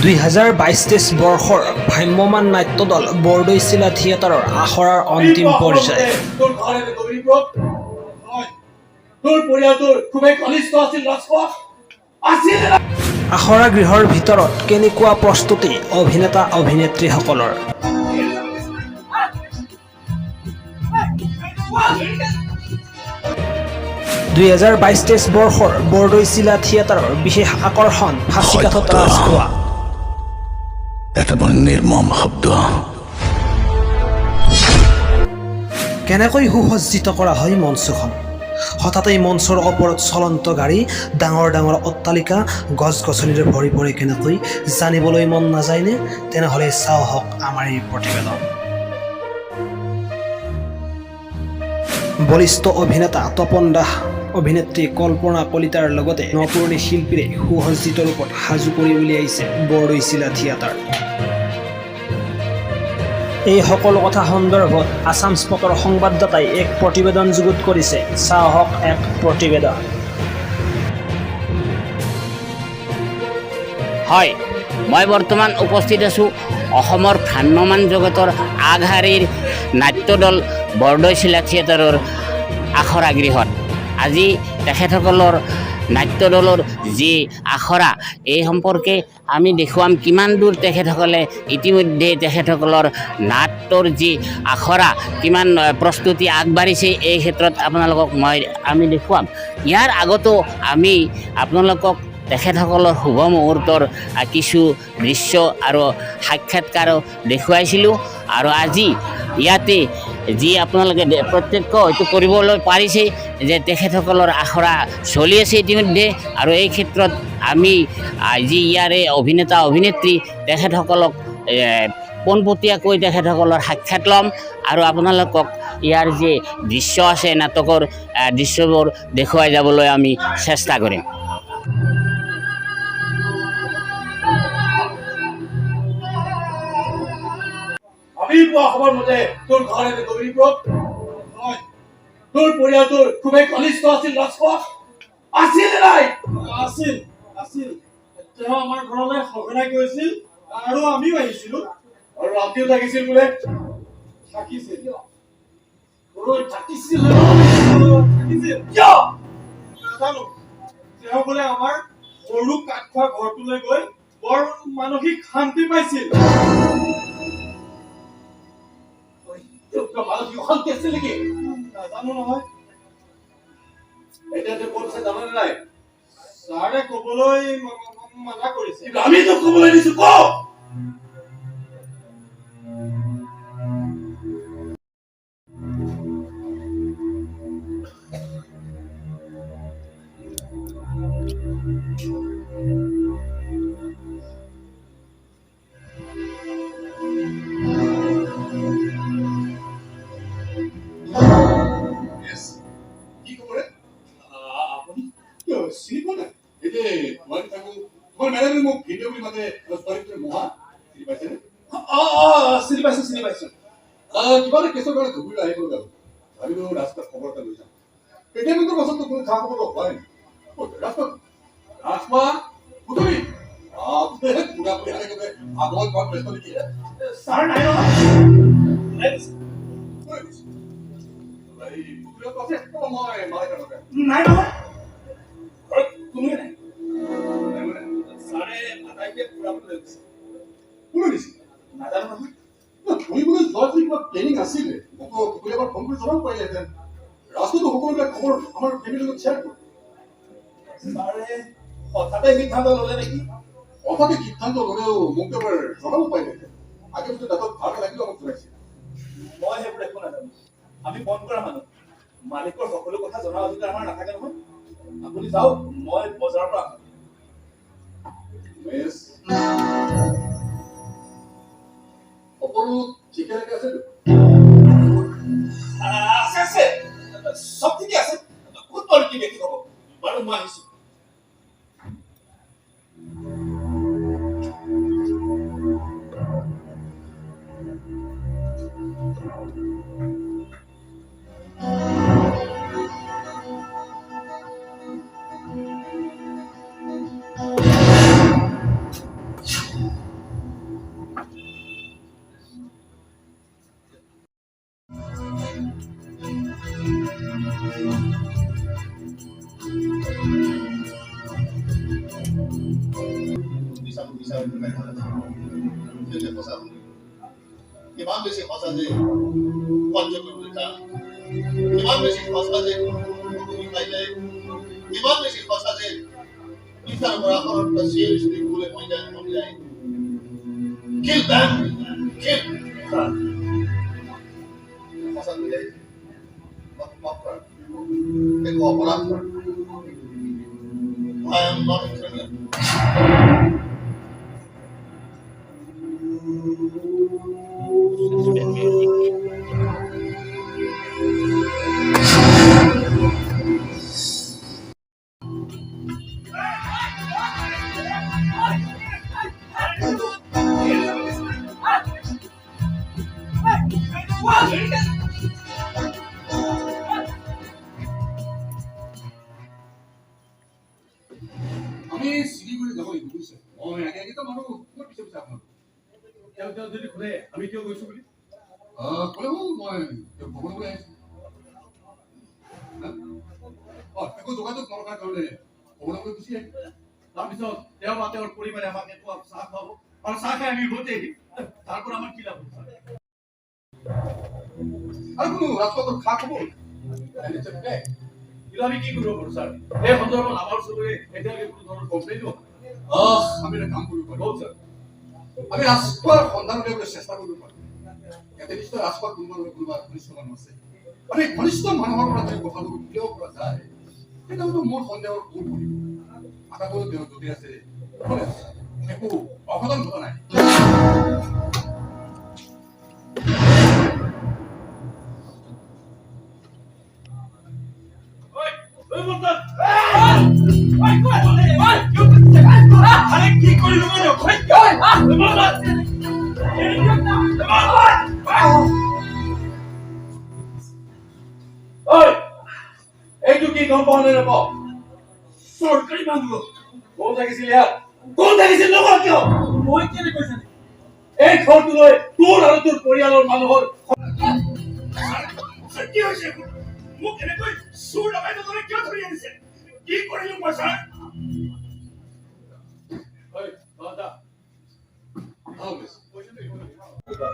2022-23 বৰ্ষৰ ভ্ৰাম্যমাণ নাট্যদল বৰদৈচিলা থিয়েটাৰৰ আখৰাৰ অন্তিম পৰ্যায়। আখৰা গৃহৰ ভিতৰত কেনেকুৱা প্ৰস্তুতি অভিনেতা অভিনেত্ৰীসকলৰ। বৰ্ষৰ বৰদৈচিলা থিয়েটাৰৰ বিশেষ আকৰ্ষণ ফাঁচিকাঠত ৰাজখোৱা। এটা নিৰ্মম শব্দ। কেনেকৈ সুসজ্জিত কৰা হয় মঞ্চখন। হঠাতে মঞ্চৰ ওপৰত চলন্ত গাড়ী, ডাঙৰ ডাঙৰ অট্টালিকা, গছ গছনিৰে ভৰি পৰে কেনেকৈ জানিবলৈ মন নাযায়নে? তেনেহ'লে চাওক আমাৰ এই প্ৰতিবেদন। বলিষ্ঠ অভিনেতা তপন দাস, অভিনেত্ৰী কল্পনা কলিতাৰ লগতে নপুৰণি শিল্পীৰে সুসজ্জিত ৰূপত সাজু কৰি উলিয়াইছে বৰদৈচিলা থিয়েটাৰ। এই সকলো কথা সন্দৰ্ভত আছাম স্পটৰ সংবাদদাতাই এক প্ৰতিবেদন যুগুত কৰিছে। চাওক এক প্ৰতিবেদন। হয়, মই বৰ্তমান উপস্থিত আছোঁ অসমৰ ভ্ৰাম্যমাণ জগতৰ আগশাৰীৰ নাট্যদল বৰদৈচিলা থিয়েটাৰৰ আখৰা গৃহত। আজি তেখেতসকলৰ নাট্যদলৰ যি আখৰা, এই সম্পৰ্কে আমি দেখুৱাম কিমান দূৰ তেখেতসকলে ইতিমধ্যে তেখেতসকলৰ নাট্যৰ যি আখৰা কিমান প্ৰস্তুতি আগবাঢ়িছে, এই ক্ষেত্ৰত আপোনালোকক আমি দেখুৱাম। ইয়াৰ আগতো আমি আপোনালোকক তেখেতসকলৰ শুভ মুহূৰ্তৰ কিছু দৃশ্য আৰু সাক্ষাৎকাৰো দেখুৱাইছিলোঁ। আৰু আজি ইয়াতে যি আপোনালোকে প্ৰত্যক্ষ হয়তো কৰিবলৈ পাৰিছে যে তেখেতসকলৰ আখৰা চলি আছে ইতিমধ্যে। আৰু এই ক্ষেত্ৰত আমি যি ইয়াৰে অভিনেতা অভিনেত্ৰী তেখেতসকলক পোনপটীয়াকৈ তেখেতসকলৰ সাক্ষাৎ ল'ম আৰু আপোনালোকক ইয়াৰ যি দৃশ্য আছে নাটকৰ দৃশ্যবোৰ দেখুৱাই যাবলৈ আমি চেষ্টা কৰিম। খবৰ মতে তোৰ ঘৰে গৌৰীপুৰত তোৰ পৰিয়ালটোৰ খুবেই ঘনিষ্ঠ আছিল। ৰাজপথ আছিল নাই? আছিল আছিল। তেওঁ আমাৰ ঘৰলৈ সঘনাই গৈছিল আৰু আমিও আহিছিলো আৰু ৰাতিও থাকিছিল বোলে। থাকিছিল থাকিছিল নাজানো। তেওঁ বোলে আমাৰ সৰু কাঠ খোৱা ঘৰটোলৈ গৈ বৰ মানসিক শান্তি পাইছিল। শান্তি আছিল নেকি? নাজানো নহয়। এতিয়া ক'ত আছে জানানে নাই? ছাৰে ক'বলৈ মানা কৰিছে। আমিতো ক'বলৈ দিছো ক। হঠাতে সিদ্ধান্ত ললে নেকি? হঠাতে সিদ্ধান্ত ললেও মোক এবাৰ জনাব পাৰিলে। আগে পিছত দাঁতত ভাল লাগিলেও আমাক জনাইছে। মই সেইবোৰ একো নাজানো। আমি বন্ধ কৰা মানুহ, মালিকৰ সকলো কথা জনাৰ অধিকাৰ আমাৰ নাথাকে নহয়। আপুনি যাওক, মই বজাৰৰ পৰা আহোঁ। সকলো ঠিকে থাকে আছে? আছে চব ঠিকে আছে। বহুত বাৰু কি দেখি হ'ব বাৰু, মই আহিছো। কিমান বেছি সঁচা যে পঞ্চকৰ্মী কাম কিমান বেছি সঁচা যে খাইলে কিমান বেছি সঁচা যে পিতাৰ বৰাখনত চিৰ চিৰি বোলে মই যায় kill them kill সঁচা মিলাই এক অপৰাধ I am not a criminal. আমি শিলিগুৰি যাব লাগিব বুজিছে আগে মানুহ মই পিছে পিছে আপোনাক তেওঁ যদি সোধে আমি কিয় গৈছো বুলি ক'লে মই ভ্ৰমণ কৰি আহিছোঁ একো যোগাযোগ নৰকাৰ কাৰণে ভ্ৰমণ কৰি গুচি আহিম তাৰপিছত তেওঁ বা তেওঁৰ পৰিবাৰে আমাক একো চাহ খুৱাব আৰু চাহ খাই আমি উভতি আহিম তাৰ পৰা আমাৰ কি লাভ হ'ব আৰু কোনো ৰাজপথত খা খবৰ কিন্তু আমি কি কৰিব পাৰোঁ ছাৰ এই সন্দৰ্ভত আমাৰ ওচৰলৈ এতিয়ালৈকে কোনো ধৰণৰ কমপ্লেইন হোৱা আমি এটা কাম কৰিব পাৰোঁ ছাৰ আমি ৰাজখোৱাৰ সন্ধান উলিয়াবলৈ চেষ্টা কৰিব পাৰোঁ ইয়াতে নিশ্চয় ৰাজখোৱাৰ কোনোবা ঘনিষ্ঠ মানুহ আছে আমি ঘনিষ্ঠ মানুহৰ পৰা যদি কথাবোৰ উলিয়াব পৰা যায় তেতিয়াহ'লে মোৰ সন্দেহৰ ভুল কৰিব আটাইবোৰ তেওঁ যদি আছে একো অঘটন ঘটা নাই এইটো কি গম পাওঁ নে নাপাওঁ চৰকাৰী মানুহ কোন থাকিছিল ইয়াত কোন থাকিছিল নকওঁ কিয় মই কেনে কৈছে এই ঘৰটোলৈ তোৰ আৰু তোৰ পৰিয়ালৰ মানুহৰ কি হৈছে মোক কেনেকৈ চুৰ ডকাইতৰ দৰে কিয় ধৰি আনিছে কি কৰিলো মই ছাৰ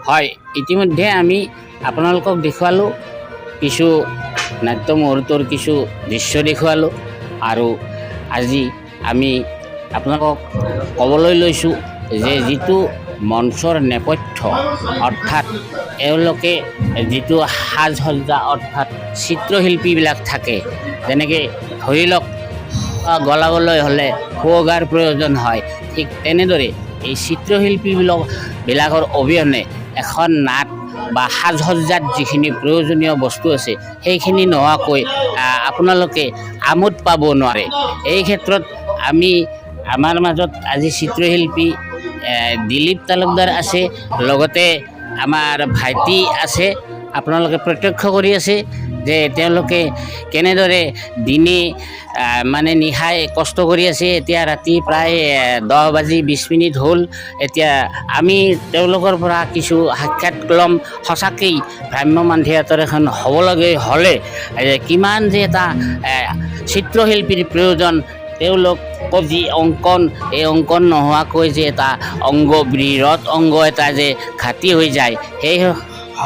হয় ইতিমধ্যে আমি আপোনালোকক দেখুৱালোঁ কিছু নাট্য মুহূৰ্তৰ কিছু দৃশ্য দেখুৱালোঁ আৰু আজি আমি আপোনালোকক ক'বলৈ লৈছোঁ যে যিটো মঞ্চৰ নেপথ্য অৰ্থাৎ এওঁলোকে যিটো সাজ সজ্জা অৰ্থাৎ চিত্ৰশিল্পীবিলাক থাকে যেনেকৈ ধৰি লওক গলাবলৈ হ'লে সুৱগাৰ প্ৰয়োজন হয় ঠিক তেনেদৰে এই চিত্ৰশিল্পীবিলাকৰ অবিহনে এখন নাট বা সাজ সজ্জাত যিখিনি প্ৰয়োজনীয় বস্তু আছে সেইখিনি নোহোৱাকৈ আপোনালোকে আমোদ পাব নোৱাৰে এই ক্ষেত্ৰত আমি আমাৰ মাজত আজি চিত্ৰশিল্পী দিলীপ তালুকদাৰ আছে লগতে আমাৰ ভাইটি আছে আপোনালোকে প্ৰত্যক্ষ কৰি আছে যে তেওঁলোকে কেনেদৰে দিনে মানে নিশাই কষ্ট কৰি আছে এতিয়া ৰাতি প্ৰায় 10:20 হ'ল এতিয়া আমি তেওঁলোকৰ পৰা কিছু সাক্ষাৎ ল'ম সঁচাকেই ভ্ৰাম্যমান থিয়েটাৰ এখন হ'বলগীয়া হ'লে কিমান যে এটা চিত্ৰশিল্পীৰ প্ৰয়োজন তেওঁলোক যি অংকন এই অংকন নোহোৱাকৈ যে এটা অংগ বৃহৎ অংগ এটা যে ঘাটি হৈ যায় সেই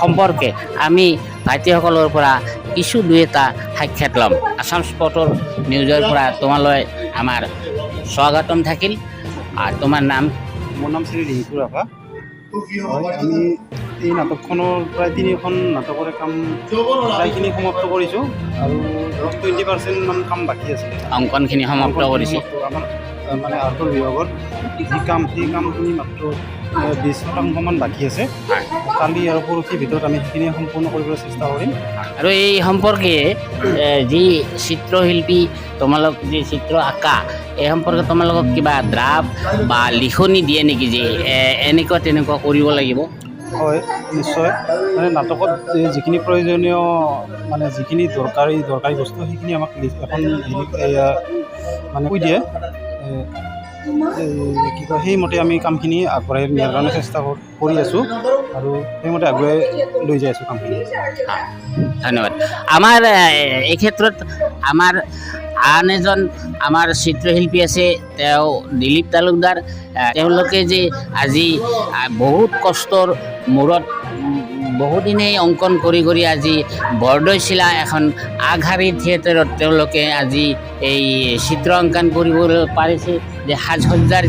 সম্পৰ্কে আমি ভাইটিসকলৰ পৰা কিছু দুই এটা সাক্ষাৎ ল'ম আছাম স্পটৰ নিউজৰ পৰা তোমালৈ আমাৰ স্বাগতম থাকিল আৰু তোমাৰ নাম মোৰ নাম শ্ৰী ৰিংকু ৰাভা আমি এই নাটকখনৰ প্ৰায় 3খন নাটকৰে কাম প্ৰায়খিনি সমাপ্ত কৰিছোঁ আৰু ধৰক 20% মান কাম বাকী আছে অংকনখিনি সমাপ্ত কৰিছে আমাৰ মানে আৰ্টৰ বিভাগত সেই কামখিনি মাত্ৰ 20% মান বাকী আছে কালি আৰু পৰহিৰ ভিতৰত আমি সেইখিনি সম্পূৰ্ণ কৰিবলৈ চেষ্টা কৰিম আৰু এই সম্পৰ্কে যি চিত্ৰশিল্পী তোমালোক যি চিত্ৰ আঁকা এই সম্পৰ্কে তোমালোকক কিবা ড্ৰাফ্ট বা লিখনি দিয়ে নেকি যে এনেকুৱা তেনেকুৱা কৰিব লাগিব হয় নিশ্চয় মানে নাটকত যিখিনি প্ৰয়োজনীয় মানে যিখিনি দৰকাৰী বস্তু সেইখিনি আমাক এখন মানে কৈ দিয়ে কি কয় সেইমতে আমি কামখিনি আগবঢ়াই নিয়াৰ কাৰণে চেষ্টা কৰি আছোঁ আৰু সেইমতে আগুৱাই লৈ যাই আছোঁ কামখিনি। ধন্যবাদ। আমাৰ এই ক্ষেত্ৰত আমাৰ আন এজন আমাৰ চিত্ৰশিল্পী আছে, তেওঁ দিলীপ তালুকদাৰ। তেওঁলোকে যে আজি বহুত কষ্টৰ মূৰত বহুদিনেই অংকন কৰি কৰি আজি বৰদৈচিলা এখন আগশাৰী থিয়েটাৰত তেওঁলোকে আজি এই চিত্ৰ অংকন কৰিবলৈ পাৰিছে। যে সাজ সজ্জাৰ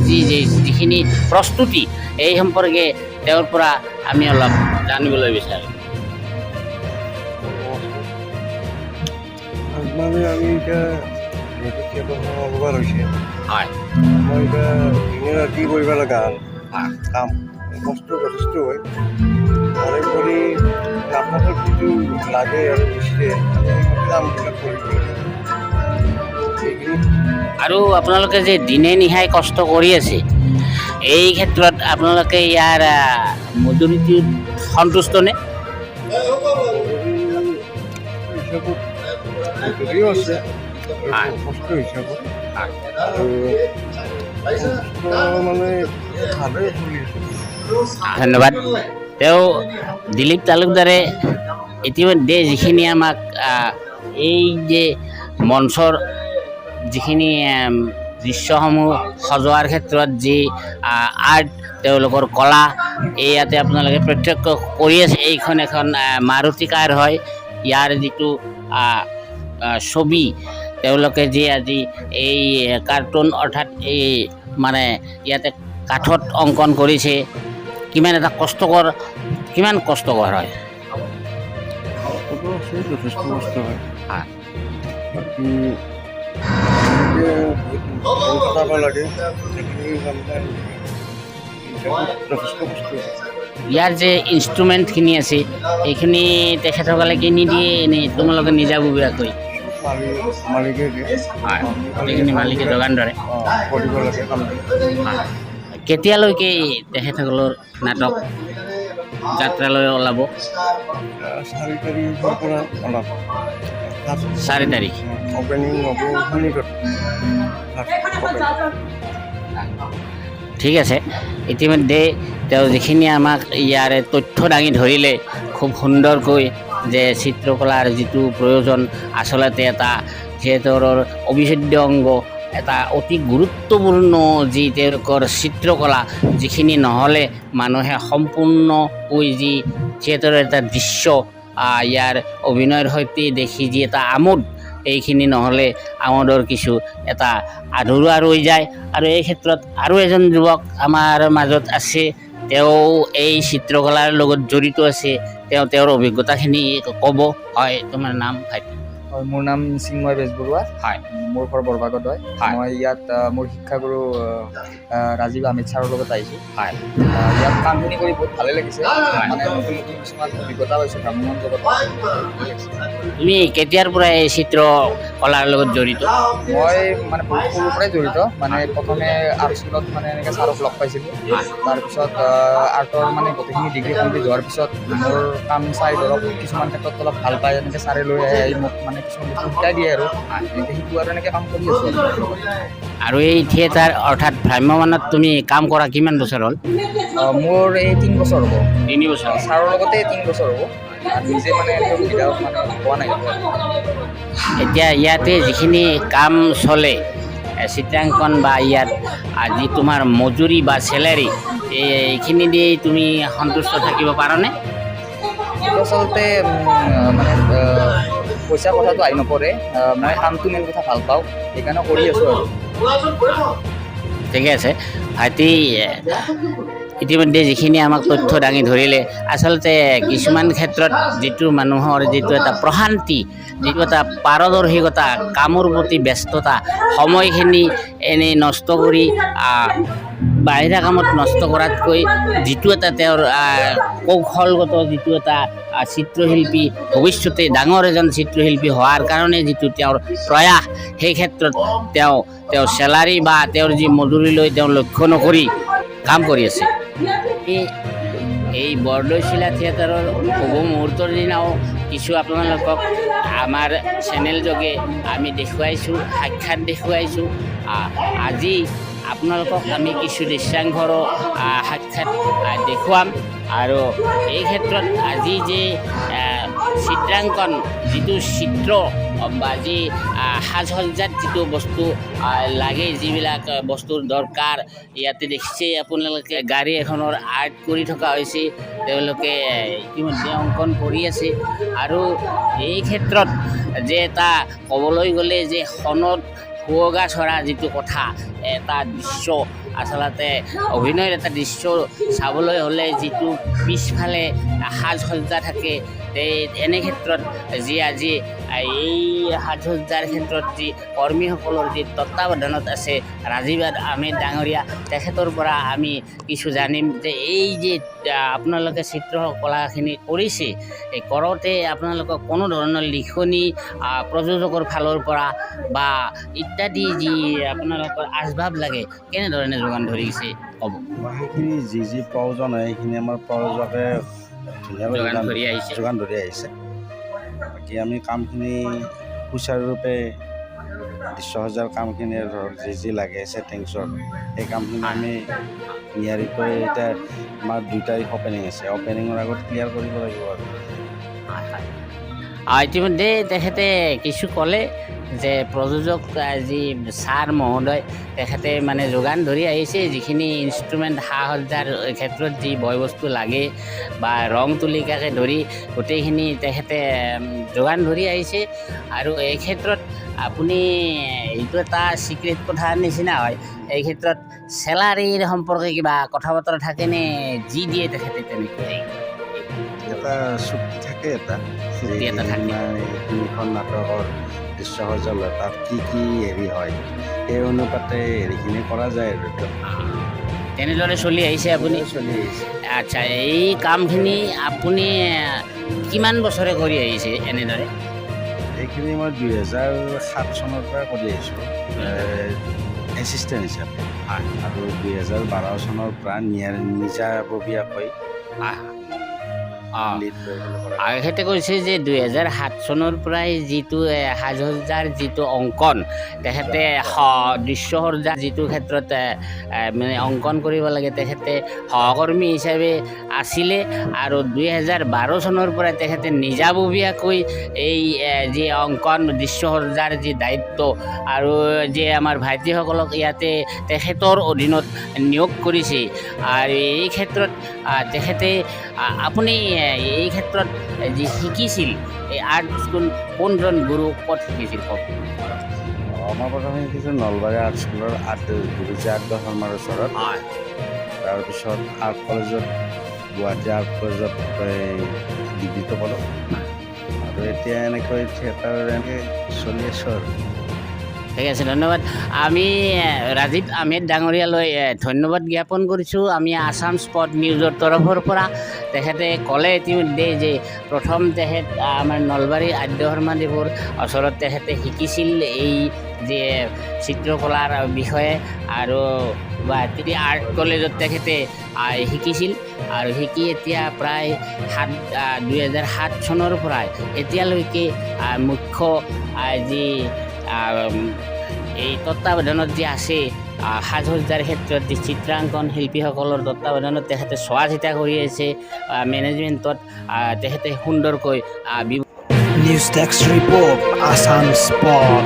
যিখিনি প্ৰস্তুতি এই সম্পৰ্কে তেওঁৰ পৰা আমি অলপ জানিবলৈ বিচাৰোঁ। মানে আমি এতিয়া যিহেতু থিয়েটাৰখন অলপমান হৈছে, হয়, মই এতিয়া দিনে ৰাতি কৰিব লগা হ'ল কাম, কষ্ট যথেষ্ট হয়। তাৰোপৰি আপোনালোকক যিটো লাগে আৰু বেছিকে কামবিলাক কৰিব লাগে সেইখিনি। আৰু আপোনালোকে যে দিনে নিশাই কষ্ট কৰি আছে, এই ক্ষেত্ৰত আপোনালোকে ইয়াৰ মজুৰিটোত সন্তুষ্ট নে? হিচাপত যদিও আছে কষ্ট হিচাপত আৰু মানে ভালেই চলি আছে। ধন্যবাদ। তেওঁ দিলীপ তালুকদাৰে ইতিমধ্যে যিখিনি আমাক এই যে মঞ্চৰ যিখিনি দৃশ্যসমূহ সজোৱাৰ ক্ষেত্ৰত যি আৰ্ট, তেওঁলোকৰ কলা, ইয়াতে আপোনালোকে প্ৰত্যক্ষ কৰি আছে। এইখন এখন মাৰুতি কাৰ হয়। ইয়াৰ যিটো ছবি তেওঁলোকে যি আজি এই কাৰ্টুন অৰ্থাৎ এই মানে ইয়াতে কাঠত অংকন কৰিছে, কিমান এটা কষ্টকৰ, কিমান কষ্টকৰ হয়? যথেষ্ট কষ্ট হয়। বাকী কটাব লাগে, যথেষ্ট কষ্ট হয়। ইয়াৰ যে ইনষ্ট্ৰুমেণ্টখিনি আছে এইখিনি তেখেতসকলে কিনি দিয়ে এনেই তোমালোকে নিজাববীয়াকৈ? মালিকে দিয়ে, হয়, গোটেইখিনি মালিকে যোগান ধৰে। কৰিব লাগে কামটো। কেতিয়ালৈকে তেখেতসকলৰ নাটক যাত্ৰালৈ ওলাব? 4 তাৰিখৰ পৰা ওলাব। 4 তাৰিখ। অপেনিং হ'ব শনিবাৰ। ঠিক আছে। ইতিমধ্যে তেওঁ যিখিনি আমাক ইয়াৰে তথ্য দাঙি ধৰিলে খুব সুন্দৰকৈ, যে চিত্ৰকলাৰ যিটো প্ৰয়োজন, আচলতে এটা থিয়েটাৰৰ অবিচ্ছেদ্য অংগ, এটা অতি গুৰুত্বপূৰ্ণ যি তেওঁলোকৰ চিত্ৰকলা, যিখিনি নহ'লে মানুহে সম্পূৰ্ণকৈ যি থিয়েটাৰৰ এটা দৃশ্য, ইয়াৰ অভিনয়ৰ সৈতে দেখি যি এটা আমোদ, এইখিনি নহ'লে আমোদৰ কিছু এটা আধৰুৱা ৰৈ যায়। আৰু এই ক্ষেত্ৰত আৰু এজন যুৱক আমাৰ মাজত আছে, তেওঁ এই চিত্ৰকলাৰ লগত জড়িত আছে। তেওঁ তেওঁৰ অভিজ্ঞতাখিনি ক'ব। হয়, তোমাৰ নাম? হয়, মোৰ নাম চিন্ময় বেজবৰুৱা। হয়, মোৰ ঘৰ বৰভাগত হয়। হয়। মই ইয়াত মোৰ শিক্ষাগুৰু ৰাজীৱ আমিত ছাৰৰ লগত আহিছোঁ। হয়, ইয়াত কামখিনি কৰি বহুত ভালেই লাগিছে। মানে নতুন নতুন কিছুমান অভিজ্ঞতা পাইছোঁ ভ্ৰাম্যমান জগতত। তুমি কেতিয়াৰ পৰা এই চিত্ৰকলাৰ লগত জড়িত? মই মানে বহুত সৰুৰ পৰাই জড়িত। মানে প্ৰথমে আৰ্ট স্কুলত মানে এনেকৈ ছাৰক লগ পাইছিলোঁ। তাৰপিছত আৰ্টৰ মানে গোটেইখিনি ডিগ্ৰী কমপ্লিট হোৱাৰ পিছত মোৰ কাম চাই ধৰক কিছুমান ক্ষেত্ৰত অলপ ভাল পায়, এনেকৈ ছাৰে লৈ আহি মোক মানে কিছুমান বস্তু শিকাই দিয়ে আৰু এনেকৈ শিকোঁ আৰু এনেকৈ কাম কৰি আছোঁ। আৰু এই থিয়েটাৰ অৰ্থাৎ ভ্ৰাম্যমানত তুমি কাম কৰা কিমান বছৰ হ'ল? মোৰ এই 3 বছৰ হ'ব। 3 বছৰ। ছাৰৰ লগতে 3 বছৰ হ'ব। আৰু নিজে মানে সুবিধা মানে পোৱা নাই। এতিয়া ইয়াতে যিখিনি কাম চলে, চিত্ৰাংকন বা ইয়াত যি তোমাৰ মজুৰি বা চেলাৰী, এইখিনি দি তুমি সন্তুষ্ট থাকিব পাৰানে? আচলতে মানে পইচাৰ কথাটো আহি নপৰে। মই কামটো মেইন কথা ভাল পাওঁ, সেইকাৰণে কৰি আছোঁ আৰু। ঠিকে আছে। ভাইটি ইতিমধ্যে যিখিনি আমাক তথ্য দাঙি ধৰিলে, আচলতে কিছুমান ক্ষেত্ৰত যিটো মানুহৰ যিটো এটা প্ৰশান্তি, যিটো এটা পাৰদৰ্শিকতা, কামৰ প্ৰতি ব্যস্ততা, সময়খিনি এনেই নষ্ট কৰি বাহিৰা কামত নষ্ট কৰাতকৈ যিটো এটা তেওঁৰ কৌশলগত যিটো এটা চিত্ৰশিল্পী, ভৱিষ্যতে ডাঙৰ এজন চিত্ৰশিল্পী হোৱাৰ কাৰণে যিটো তেওঁৰ প্ৰয়াস, সেই ক্ষেত্ৰত তেওঁ চেলাৰী বা তেওঁৰ যি মজুৰি লৈ তেওঁ লক্ষ্য নকৰি কাম কৰি আছে। এই বৰদৈচিলা থিয়েটাৰৰ শুভ মুহূৰ্তৰ দিনাও কিছু আপোনালোকক আমাৰ চেনেল যোগে আমি দেখুৱাইছোঁ, সাক্ষাৎ দেখুৱাইছোঁ। আজি আপোনালোকক আমি কিছু দৃশ্যাংশৰো সাক্ষাৎ দেখুৱাম আৰু এই ক্ষেত্ৰত আজি যে চিত্ৰাংকন যিটো চিত্ৰ বা যি সাজ সজ্জাত যিটো বস্তু লাগে যিবিলাক বস্তুৰ দৰকাৰ ইয়াতে দেখিছে আপোনালোকে গাড়ী এখনৰ আৰ্ট কৰি থকা হৈছে তেওঁলোকে ইতিমধ্যে অংকন কৰি আছে আৰু এই ক্ষেত্ৰত যে এটা ক'বলৈ গ'লে যে সনত শুৱগা চৰা যিটো কথা এটা দৃশ্য আচলতে অভিনয়ৰ এটা দৃশ্য চাবলৈ হ'লে যিটো পিছফালে সাজ সজ্জা থাকে এনে ক্ষেত্ৰত যি আজি এই সাজ সজ্জাৰ ক্ষেত্ৰত যি কৰ্মীসকলৰ যি তত্বাৱধানত আছে ৰাজীৱ আহমেদ ডাঙৰীয়া তেখেতৰ পৰা আমি কিছু জানিম যে এই যে আপোনালোকে চিত্ৰকলাখিনি কৰিছে এই কৰোঁতে আপোনালোকক কোনো ধৰণৰ লিখনি প্ৰযোজকৰ ফালৰ পৰা বা ইত্যাদি যি আপোনালোকৰ আচবাব লাগে কেনেধৰণে যোগান ধৰিছে ক'ব সেইখিনি যি প্ৰয়োজন হয় সেইখিনি আমাৰ প্ৰযোজকে ধুনীয়াকৈ যোগান ধৰি আহিছে বাকী আমি কামখিনি সুচাৰুৰূপে দৃশ্যসজ্জাৰ কামখিনি ধৰক যি লাগে ছেটিংছৰ সেই কামখিনি আমি নিয়াৰিকৈ এতিয়া আমাৰ 2 তাৰিখ অপেনিং আছে অপেনিঙৰ আগত ক্লিয়াৰ কৰিব লাগিব আৰু ইতিমধ্যে তেখেতে কিছু ক'লে যে প্ৰযোজক যি ছাৰ মহোদয় তেখেতে মানে যোগান ধৰি আহিছে যিখিনি ইনষ্ট্ৰুমেণ্ট সা সজ্জাৰ ক্ষেত্ৰত যি বয় বস্তু লাগে বা ৰং তুলিকাকে ধৰি গোটেইখিনি তেখেতে যোগান ধৰি আহিছে আৰু এই ক্ষেত্ৰত আপুনি এইটো এটা চিক্ৰেট কথাৰ নিচিনা হয় এই ক্ষেত্ৰত চেলাৰীৰ সম্পৰ্কে কিবা কথা বতৰা থাকেনে যি দিয়ে তেখেতে তেনেকৈ এটা চুক্তি থাকে এটা থাকে তিনিখন নাটকৰ দৃশ্যসজ্জা লয় তাত কি হেৰি হয় সেই অনুপাতে হেৰিখিনি কৰা যায় আৰু তেনেদৰে চলি আহিছে আপুনি চলি আহিছে আচ্ছা এই কামখিনি আপুনি কিমান বছৰে কৰি আহিছে এনেদৰে এইখিনি মই 2007 চনৰ পৰা কৰি আহিছোঁ এছিষ্টেণ্ট হিচাপে আৰু 2012 চনৰ পৰা নিজাববীয়াকৈ তেখেতে কৈছে যে 2007 চনৰ পৰাই যিটো সাজ সজ্জাৰ যিটো অংকন তেখেতে দৃশ্যসজ্জাৰ যিটো ক্ষেত্ৰত মানে অংকন কৰিব লাগে তেখেতে সহকৰ্মী হিচাপে আছিলে আৰু 2012 চনৰ পৰা তেখেতে নিজাববীয়াকৈ এই যি অংকন দৃশ্যসজ্জাৰ যি দায়িত্ব আৰু যে আমাৰ ভাইটিসকলক ইয়াতে তেখেতৰ অধীনত নিয়োগ কৰিছে আৰু এই ক্ষেত্ৰত তেখেতে আপুনি এই ক্ষেত্ৰত যি শিকিছিল এই আৰ্ট স্কুল কোনজন গুৰু ক'ত শিকিছিল কওক মই প্ৰথমে শিকিছোঁ নলবাৰী আৰ্ট স্কুলৰ গুৰু আগবঢ় শৰ্মাৰ ওচৰত তাৰপিছত আৰ্ট কলেজত গুৱাহাটী আৰ্ট কলেজত ডিগ্ৰীটো পালোঁ আৰু এতিয়া এনেকৈ থিয়েটাৰ এনেকৈ চলি আছোঁ আৰু ঠিক আছে ধন্যবাদ আমি ৰাজীৱ আহমেদ ডাঙৰীয়ালৈ ধন্যবাদ জ্ঞাপন কৰিছোঁ আমি আছাম স্পট নিউজৰ তৰফৰ পৰা তেখেতে ক'লে ইতিমধ্যে যে প্ৰথম তেখেত আমাৰ নলবাৰী আদ্য শৰ্মাদেৱৰ ওচৰত তেখেতে শিকিছিল এই যে চিত্ৰকলাৰ বিষয়ে আৰু গুৱাহাটী আৰ্ট কলেজত তেখেতে শিকিছিল আৰু শিকি এতিয়া প্ৰায় 2007 চনৰ পৰাই এতিয়ালৈকে মুখ্য যি এই তত্বাৱধানত যে আছে সাজ সজ্জাৰ ক্ষেত্ৰত যি চিত্ৰাংকন শিল্পীসকলৰ তত্বাৱধানত তেখেতে চোৱা চিতা কৰি আছে মেনেজমেণ্টত তেখেতে সুন্দৰকৈ news desk report Assam spot